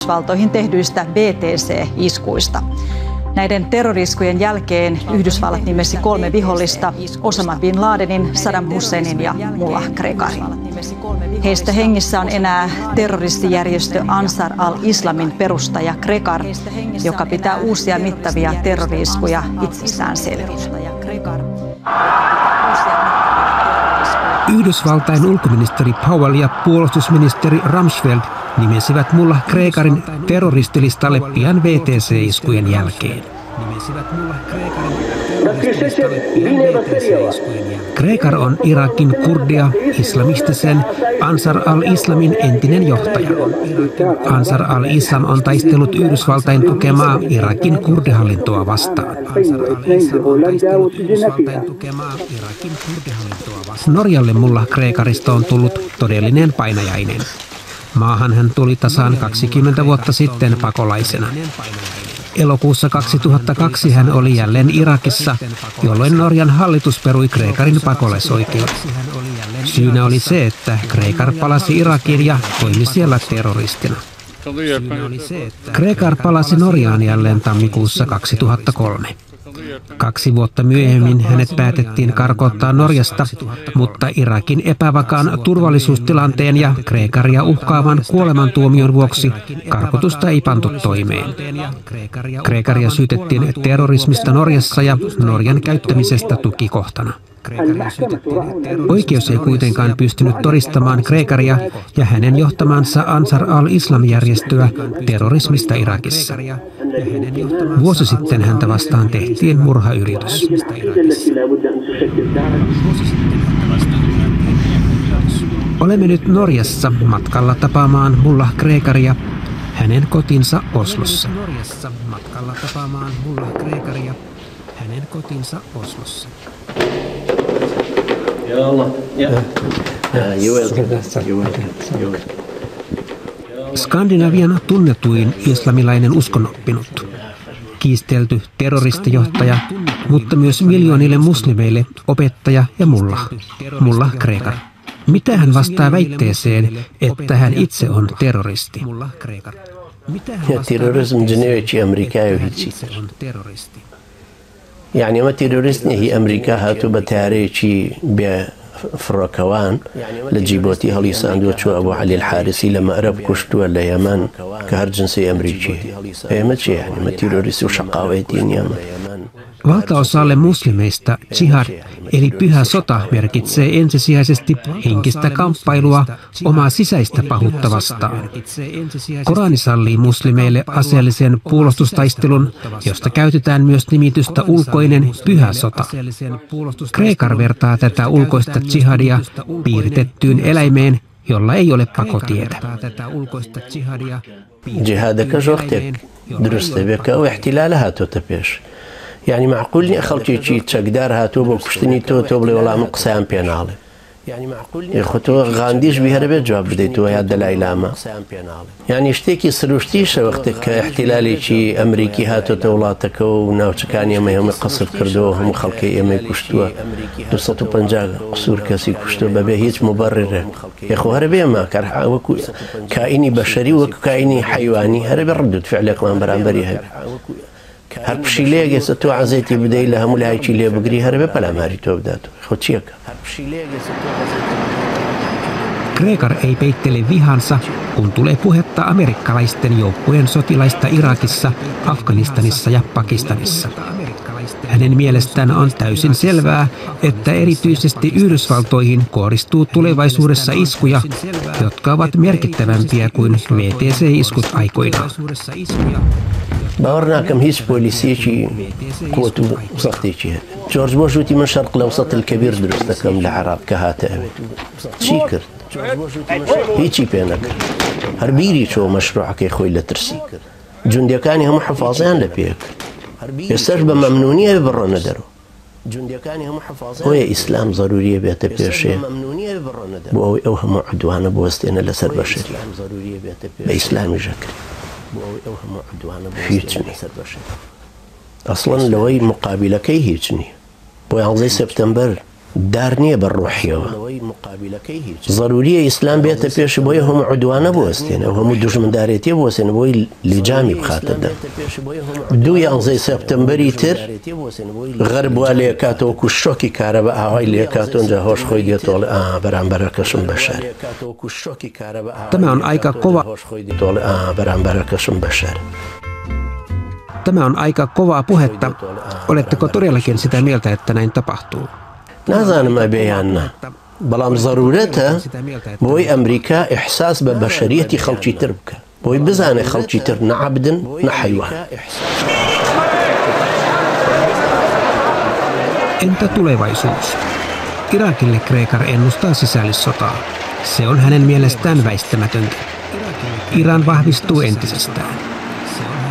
Yhdysvaltoihin tehdyistä BTC-iskuista. Näiden terroriskujen jälkeen Yhdysvallat nimesi 3 vihollista, Osama bin Ladenin, Saddam Husseinin ja Mullah Gregarin. Heistä hengissä on enää terroristijärjestö Ansar al-Islamin perustaja Gregar, joka pitää uusia mittavia terrori-iskuja itsestäänselvinä. Yhdysvaltain ulkoministeri Powell ja puolustusministeri Rumsfeld nimesivät Mullah Gregarin terroristilistalle pian VTC-iskujen jälkeen. Gregar on Irakin kurdia islamistisen Ansar al-Islamin entinen johtaja. Ansar al-Islam on taistellut Yhdysvaltain tukemaa Irakin kurdihallintoa vastaan. Norjalle Mullah Gregarista on tullut todellinen painajainen. Maahan hän tuli tasan 20 vuotta sitten pakolaisena. Elokuussa 2002 hän oli jälleen Irakissa, jolloin Norjan hallitus perui Gregarin pakolaisoikeudet. Syynä oli se, että Gregar palasi Irakiin ja toimi siellä terroristina. Gregar palasi Norjaan jälleen tammikuussa 2003. 2 vuotta myöhemmin hänet päätettiin karkottaa Norjasta, mutta Irakin epävakaan turvallisuustilanteen ja Gregaria uhkaavan kuolemantuomion vuoksi karkotusta ei pantu toimeen. Gregaria syytettiin terrorismista Norjassa ja Norjan käyttämisestä tukikohtana. Oikeus ei kuitenkaan pystynyt todistamaan Gregaria ja hänen johtamansa Ansar al-Islam-järjestöä terrorismista Irakissa. Vuosi sitten häntä vastaan tehtiin murhayritys. Olemme nyt Norjassa matkalla tapaamaan Mullah Gregaria hänen kotinsa Oslossa. Skandinavian tunnetuin islamilainen uskonoppinut, kiistelty terroristijohtaja, mutta myös miljoonille muslimeille opettaja ja Mullah Gregar. Mitä hän vastaa väitteeseen, että hän itse on terroristi? Terrorism جنوي أمريكا وهيجي. يعني ما تيروريست هي أمريكا هاتو بتاريخي بفركوان لجيبوتي هالي ساندوتشو أبو علي الحارسي لما أرب كشتو ولا يمن كهرجنسي أمريكي هي ما شيء يعني ما تيروريست وشقاويتين يمن. Valtaosalle muslimeista jihad eli pyhä sota merkitsee ensisijaisesti henkistä kamppailua omaa sisäistä pahuutta vastaan. Korani sallii muslimeille aseellisen puolustustaistelun, josta käytetään myös nimitystä ulkoinen pyhä sota. Gregar vertaa tätä ulkoista jihadia piiritettyyn eläimeen, jolla ei ole pakotietä. جهادك وقتك درست بك أو احتلالها تتبيش يعني معقول إني أخلتي شيء تقدر هاتو بكشتني توبلي ولا مقسام بينالي يعني معقول إني خطو غانديش بهربة جواب بديتو هي الدلائل ما يعني اشتكي سروشتيش وقتك احتلالي شيء أمريكي هاتو تولاتك وناوتشكان يوم يوم قصر كردوهم خلقي يوم يكشتوا دوستو بنجاغ قصور كاسي كشتوا ببيه هيج مبررة يا أخو هربة ما كرح كائني بشري وكائني حيواني هربة ردود فعلك ما برامبريها هر پشیله‌ای که تو عزیزی بدهی لهمون لای چیله بگری هر به پلا ماری تو بداتو خودشیک. Gregar ei peittele vihansa, kun tulee puhetta amerikkalaisten joukkojen sotilaista Irakissa, Afganistanissa ja Pakistanissa. Hänen mielestään on täysin selvää, että erityisesti Yhdysvaltoihin kohdistuu tulevaisuudessa iskuja, jotka ovat merkittävämpiä kuin VTC-iskut aikoinaan. باورنا كم هيش بوليسيشي قوة وسطيشي جورج بوش وتي من شرق الأوسط الكبير درست كم العراق كهاتا شيكر هيجي بينك هربيري شو مشروعك يا خوي لترسيكر جندي كاني هم حفاظين لبيك يستجب ممنونية برا ندرو هو إسلام ضروري بيت بيرشة بو أوهم عدوان بوستين لسر بشري بإسلام جاكر هيجني أصلاً لوي مقابلة كي هيجني بو 11 سبتمبر دارنية بالروحية ضرورية إسلام بيت بيش بوي هم عدوانة بوستين وهم دشمن داريتي بوستين بوي لجامي بخاطر ده دو يانزي سبتمبري تر غرب واليكاتو كشوكي كهرباء هاي ليكاتو انجا هوش خوي ديتول برام بركشم بشر Tämä on aika kova. برام بركشم بشر Tämä on aika kovaa puhetta. Oletteko todellakin sitä mieltä, että näin tapahtuu? نازان ما بيانا بلام ضرورتها بوي أمريكا إحساس ببشرية خلقي تربك بوي بزاني خلقي تر نعبد نحيوان. Entä tulevaisuus? Irakille Krekar ennustaa sisällissotaa. Se on hänen mielestään väistämätöntä. Iran vahvistuu entisestään.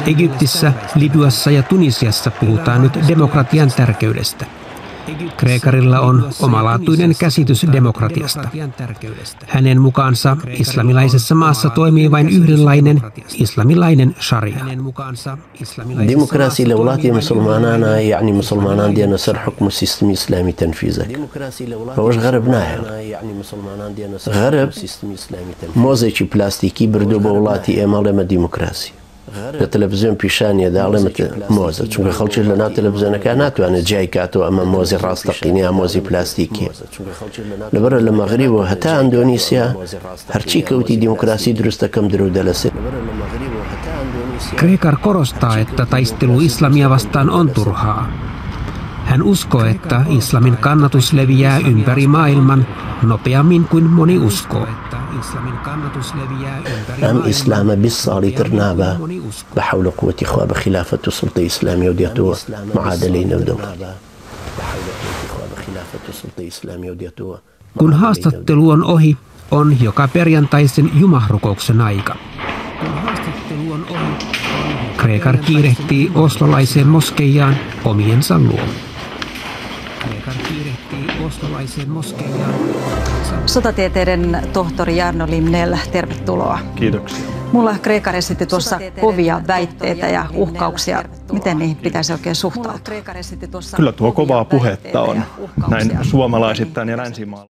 Egyptissä, Libyassa ja Tunisiassa puhutaan nyt demokratian tärkeydestä. Krekarilla on omalaatuinen käsitys demokratiasta. Hänen mukaansa islamilaisessa maassa toimii vain yhdenlainen islamilainen sharia. ديمقراطية لولاتي مسلمانانا يعني مسلمانان دينا سر حكم السيستم الإسلامي تنفيذك فوش غرب ناهل غرب موزيكي بلاستيكي بردو بولاتي إمالما ديمقراطي التلفزيون بيشانية دا علامة موزة چونك خلچي لنا تلفزيون كانت وانا جاي كاتو اما موزي راس تقيني موزي بلاستيكي لبرا المغرب وحتى اندونيسيا هرچي كوتي ديمقراسي درستا كم درو دلسي. Krekar korostaa, että taistelu islamia vastaan on turhaa. Hän uskoo, että islamin kannatus leviää ympäri maailman nopeammin kuin moni uskoo. أم إسلام بالصالي ترنابا بحول قوة إخوة بخلافة السلطة الإسلامية وديتوه معادلين ودوما. Kun haastattelu on ohi, on joka perjantaisen jumahrukouksen aika. Krekar kiirehtii oslolaiseen moskeijaan omiensa luo. Sotatieteiden tohtori Jarno Limnell, tervetuloa. Kiitoksia. Mulla Krekar esitti tuossa kovia väitteitä ja uhkauksia. Miten niihin pitäisi oikein suhtautua? Kyllä tuo kovaa puhetta on näin suomalaisittain ja länsimaalla.